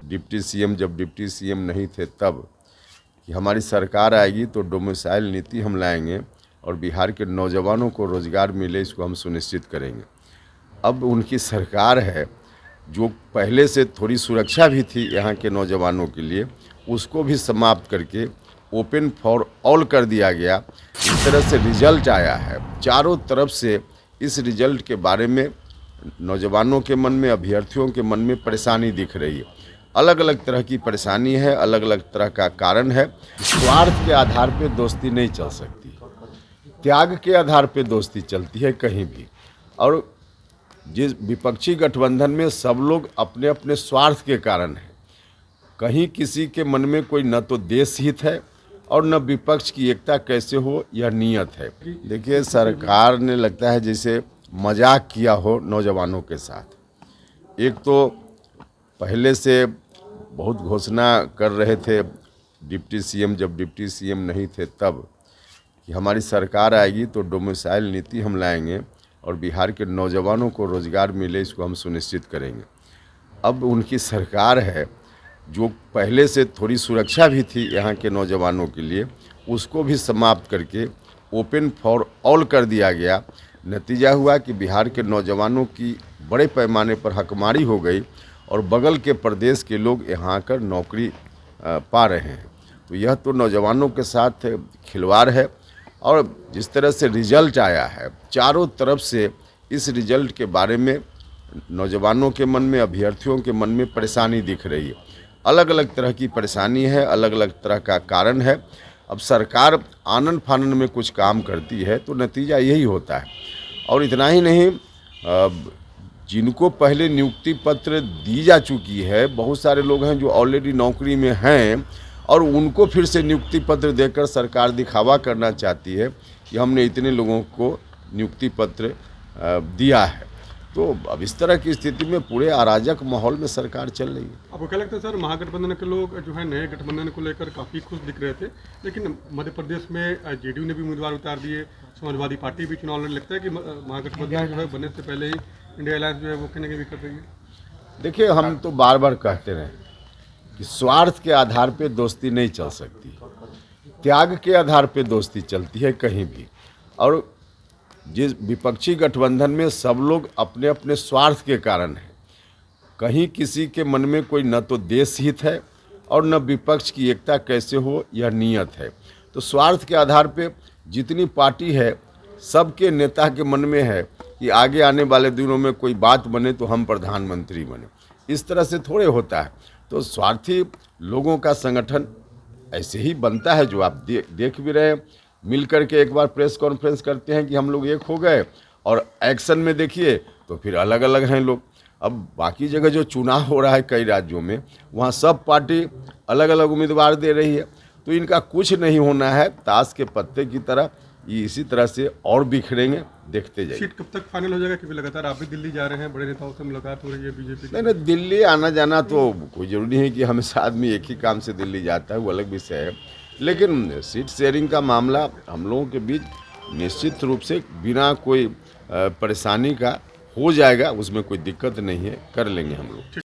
Deputy CM जब deputy CM नहीं थे तब कि हमारी सरकार आएगी तो डोमिसाइल नीति हम लाएंगे और बिहार के नौजवानों को रोज़गार मिले, इसको हम सुनिश्चित करेंगे। अब उनकी सरकार है, जो पहले से थोड़ी सुरक्षा भी थी यहाँ के नौजवानों के लिए, उसको भी समाप्त करके ओपन फॉर ऑल कर दिया गया। इस तरह से रिजल्ट आया है, चारों तरफ से इस रिजल्ट के बारे में नौजवानों के मन में, अभ्यर्थियों के मन में परेशानी दिख रही है। अलग अलग तरह की परेशानी है, अलग अलग तरह का कारण है। स्वार्थ के आधार पे दोस्ती नहीं चल सकती, त्याग के आधार पे दोस्ती चलती है कहीं भी। और जिस विपक्षी गठबंधन में सब लोग अपने अपने स्वार्थ के कारण हैं, कहीं किसी के मन में कोई न तो देश हित है और न विपक्ष की एकता कैसे हो यह नियत है। देखिए, सरकार ने लगता है जैसे मजाक किया हो नौजवानों के साथ। एक तो पहले से बहुत घोषणा कर रहे थे डिप्टी सीएम जब डिप्टी सीएम नहीं थे तब कि हमारी सरकार आएगी तो डोमिसाइल नीति हम लाएंगे और बिहार के नौजवानों को रोज़गार मिले, इसको हम सुनिश्चित करेंगे। अब उनकी सरकार है, जो पहले से थोड़ी सुरक्षा भी थी यहाँ के नौजवानों के लिए, उसको भी समाप्त करके ओपन फॉर ऑल कर दिया गया। नतीजा हुआ कि बिहार के नौजवानों की बड़े पैमाने पर हकमारी हो गई और बगल के प्रदेश के लोग यहाँ आकर नौकरी पा रहे हैं। तो यह तो नौजवानों के साथ खिलवाड़ है। और जिस तरह से रिजल्ट आया है, चारों तरफ से इस रिजल्ट के बारे में नौजवानों के मन में, अभ्यर्थियों के मन में परेशानी दिख रही है। अलग अलग तरह की परेशानी है, अलग अलग तरह का कारण है। अब सरकार आनन फानन में कुछ काम करती है तो नतीजा यही होता है। और इतना ही नहीं, जिनको पहले नियुक्ति पत्र दी जा चुकी है, बहुत सारे लोग हैं जो ऑलरेडी नौकरी में हैं और उनको फिर से नियुक्ति पत्र देकर सरकार दिखावा करना चाहती है कि हमने इतने लोगों को नियुक्ति पत्र दिया है। तो अब इस तरह की स्थिति में पूरे अराजक माहौल में सरकार चल रही है। आपको क्या लगता है सर, महागठबंधन के लोग जो है नए गठबंधन को लेकर काफ़ी खुश दिख रहे थे, लेकिन मध्य प्रदेश में जेडीयू ने भी उम्मीदवार उतार दिए, समाजवादी पार्टी भी चुनाव लड़ने लगता है कि महागठबंधन जो है बनने से पहले ही इंडिया अलायंस जो है वो कहने के भी कर रही है। देखिए, हम तो बार बार कहते रहे कि स्वार्थ के आधार पे दोस्ती नहीं चल सकती, त्याग के आधार पे दोस्ती चलती है कहीं भी। और जिस विपक्षी गठबंधन में सब लोग अपने अपने स्वार्थ के कारण हैं, कहीं किसी के मन में कोई न तो देश हित है और न विपक्ष की एकता कैसे हो यह नियत है। तो स्वार्थ के आधार पे जितनी पार्टी है, सबके नेता के मन में है कि आगे आने वाले दिनों में कोई बात बने तो हम प्रधानमंत्री बने। इस तरह से थोड़े होता है। तो स्वार्थी लोगों का संगठन ऐसे ही बनता है, जो आप देख भी रहे हैं। मिल करके एक बार प्रेस कॉन्फ्रेंस करते हैं कि हम लोग एक हो गए, और एक्शन में देखिए तो फिर अलग अलग हैं लोग। अब बाकी जगह जो चुनाव हो रहा है कई राज्यों में, वहाँ सब पार्टी अलग अलग उम्मीदवार दे रही है। तो इनका कुछ नहीं होना है, ताश के पत्ते की तरह ये इसी तरह से और बिखरेंगे, देखते जाइए। सीट कब तक फाइनल हो जाएगा? क्योंकि लगातार आप भी दिल्ली जा रहे हैं, बड़े नेताओं से मुलाकात हो रही है बीजेपी। नहीं, दिल्ली आना जाना तो कोई ज़रूरी नहीं कि हमेशा आदमी एक ही काम से दिल्ली जाता है, वो अलग विषय है। लेकिन सीट शेयरिंग का मामला हम लोगों के बीच निश्चित रूप से बिना कोई परेशानी का हो जाएगा, उसमें कोई दिक्कत नहीं है, कर लेंगे हम लोग।